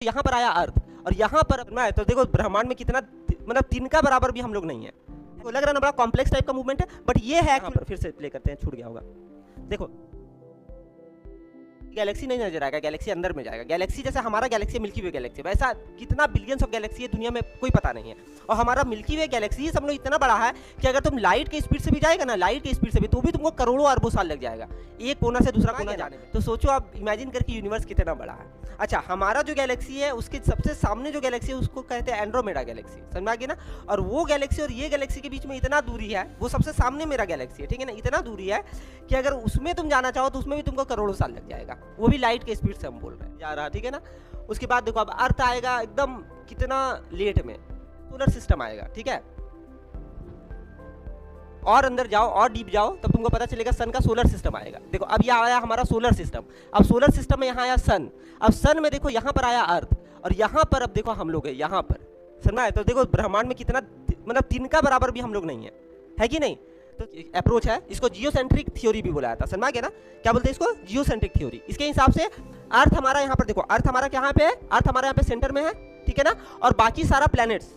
यहाँ पर आया अर्थ और यहाँ पर मैं तो देखो ब्रह्मांड में कितना मतलब तिनका बराबर भी हम लोग नहीं है। तो लग रहा है ना बड़ा कॉम्प्लेक्स टाइप का मूवमेंट है, बट ये है फिर से प्ले करते हैं, छूट गया होगा। देखो गैलेक्सी नहीं नजर आएगा, गैलेक्सी अंदर में जाएगा। गैलेक्सी जैसे हमारा गैलेक्सी मिल्की वे गैलेक्सी, वैसा कितना बिलियंस ऑफ गैलेक्सी है दुनिया में कोई पता नहीं है। और हमारा मिल्की वे गैलेक्सी ही सब लोग इतना बड़ा है कि अगर तुम लाइट के स्पीड से भी जाएगा ना, लाइट के स्पीड से भी, तो भी तुमको करोड़ों अरबों साल लग जाएगा एक कोना से दूसरा कोना जाने में। तो सोचो आप इमेजिन करके यूनिवर्स कितना बड़ा है। अच्छा, हमारा जो गैलेक्सी है उसके सबसे सामने जो गैलेक्सी है उसको कहते हैं एंड्रोमेडा गैलेक्सी, समझ में आ गया ना। और वो गैलेक्सी और ये गैलेक्सी के बीच में इतना दूरी है, वो सबसे सामने मेरा गैलेक्सी है, ठीक है ना। इतना दूरी है कि अगर उसमें तुम जाना चाहो तो उसमें भी तुमको करोड़ों साल लग जाएगा, वो भी लाइट के स्पीड से हम बोल रहे हैं जा रहा, ठीक है ना। उसके बाद देखो अब अर्थ आएगा एकदम कितना लेट में, सोलर सिस्टम आएगा, ठीक है। और अंदर जाओ और डीप जाओ तब तुमको पता चलेगा सन का सोलर सिस्टम आएगा। देखो अब यहाँ आया हमारा सोलर सिस्टम, अब सोलर सिस्टम में यहाँ आया सन, अब सन में देखो यहाँ पर आया अर्थ और यहाँ पर अब देखो हम लोग है यहाँ पर, समझा है। तो देखो ब्रह्मांड में कितना मतलब तिनका बराबर भी हम लोग नहीं है कि नहीं। तो अप्रोच है, इसको जियोसेंट्रिक थ्योरी भी बोला जाता है, समझ गया ना। क्या बोलते हैं इसको, जियोसेंट्रिक थ्योरी। इसके हिसाब से अर्थ हमारा यहाँ पर देखो, अर्थ हमारा कहाँ पे है, अर्थ हमारा यहाँ पे सेंटर में है, ठीक है ना। और बाकी सारा प्लैनेट्स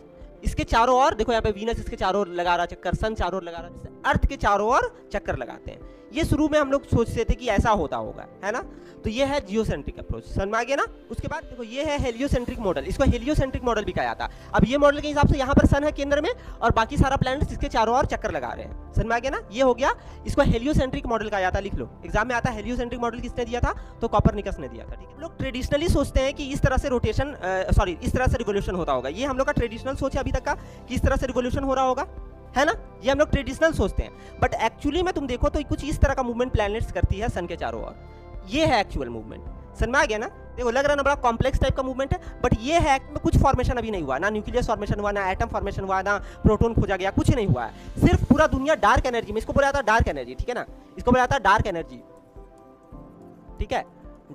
इसके चारों ओर देखो, यहाँ पे वीनस इसके चारों ओर लगा रहा चक्कर, सन चारों ओर लगा रहा, अर्थ के चारों ओर चक्कर लगाते हैं। ये शुरू में हम लोग सोचते थे कि ऐसा होता होगा, है ना। तो ये है जियोसेंट्रिक अप्रोच, समझ आ गया ना। उसके बाद देखो ये है हेलियोसेंट्रिक मॉडल, इसको हेलियोसेंट्रिक मॉडल भी कहा जाता है। अब ये मॉडल के हिसाब से यहाँ पर सन है केंद्र में और बाकी सारा प्लैनेट्स इसके चारों ओर चक्कर लगा रहे हैं, समझ आ गया ना। ये हो गया, इसको हेलियोसेंट्रिक मॉडल कहा जाता है, लिख लो एग्जाम में आता है। हेलियोसेंट्रिक मॉडल किसने दिया था, तो कॉपरनिकस ने दिया था, ठीक है। लोग ट्रेडिशनली सोचते हैं कि इस तरह से रोटेशन सॉरी इस तरह से रिवोल्यूशन होता होगा, ये हम लोग का ट्रेडिशनल सोच है अभी तक का कि इस तरह से रिवोल्यूशन हो रहा होगा, है ना। ये हम लोग ट्रेडिशनल सोचते हैं, बट एक्चुअली में तुम देखो तो कुछ इस तरह का मूवमेंट प्लैनेट्स करती है सन के चारों ओर, ये है एक्चुअल मूवमेंट, समझ में आ गया ना। देखो लग रहा है ना बड़ा कॉम्प्लेक्स टाइप का मूवमेंट है, बट ये है में कुछ फॉर्मेशन अभी नहीं हुआ, ना न्यूक्लियस फॉर्मेशन हुआ, ना एटम फॉर्मेशन हुआ, ना प्रोटॉन खोजा गया, कुछ नहीं हुआ है। सिर्फ पूरा दुनिया डार्क एनर्जी में, इसको बोला जाता है डार्क एनर्जी, ठीक है ना, इसको बोला जाता है डार्क एनर्जी, ठीक है,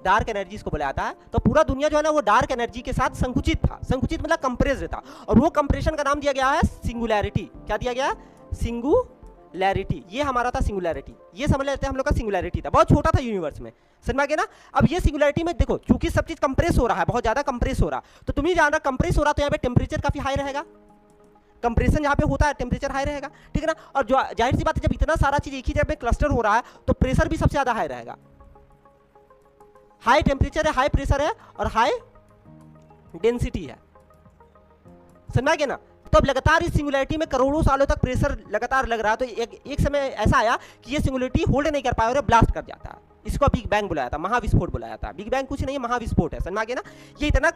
डार्क एनर्जी इसको बोला जाता है। तो पूरा दुनिया जो है ना वो डार्क एनर्जी के साथ संकुचित था, संकुचित मतलब कंप्रेस्ड था, और वो कंप्रेशन का नाम दिया गया है सिंगुलैरिटी। क्या दिया गया, सिंगुलैरिटी। ये हमारा था सिंगुलैरिटी, ये समझ लेते हैं हम लोग का सिंगुलैरिटी था, बहुत छोटा था यूनिवर्स में, समझ में आ गया ना। अब ये सिंगुलैरिटी में देखो चूंकि सब चीज कंप्रेस हो रहा है, बहुत ज्यादा कंप्रेस हो रहा, तो तुम्हें जानना कंप्रेस हो रहा तो यहाँ पे टेम्परेचर काफी हाई रहेगा, कंप्रेशन जहाँ पे होता है टेम्परेचर हाई रहेगा, ठीक है ना। और जो जाहिर सी बात है जब इतना सारा चीज एक ही जगह पे क्लस्टर हो रहा है तो प्रेशर भी सबसे ज्यादा हाई रहेगा, हाई टेम्परेचर है, हाई प्रेशर है और हाई डेंसिटी है, समझ गया ना। तो अब लगातार इस सिंगुलैरिटी में करोड़ों सालों तक प्रेशर लगातार लग रहा है, तो एक समय ऐसा आया कि ये सिंगुलैरिटी होल्ड नहीं कर पाया और ब्लास्ट कर जाता है। इसको बिग बैंग बुलाया था, महाविस्फोट बुलाया था। बिग बैंग कुछ नहीं है, महाविस्फोट है, समझ गया ना। ये इतना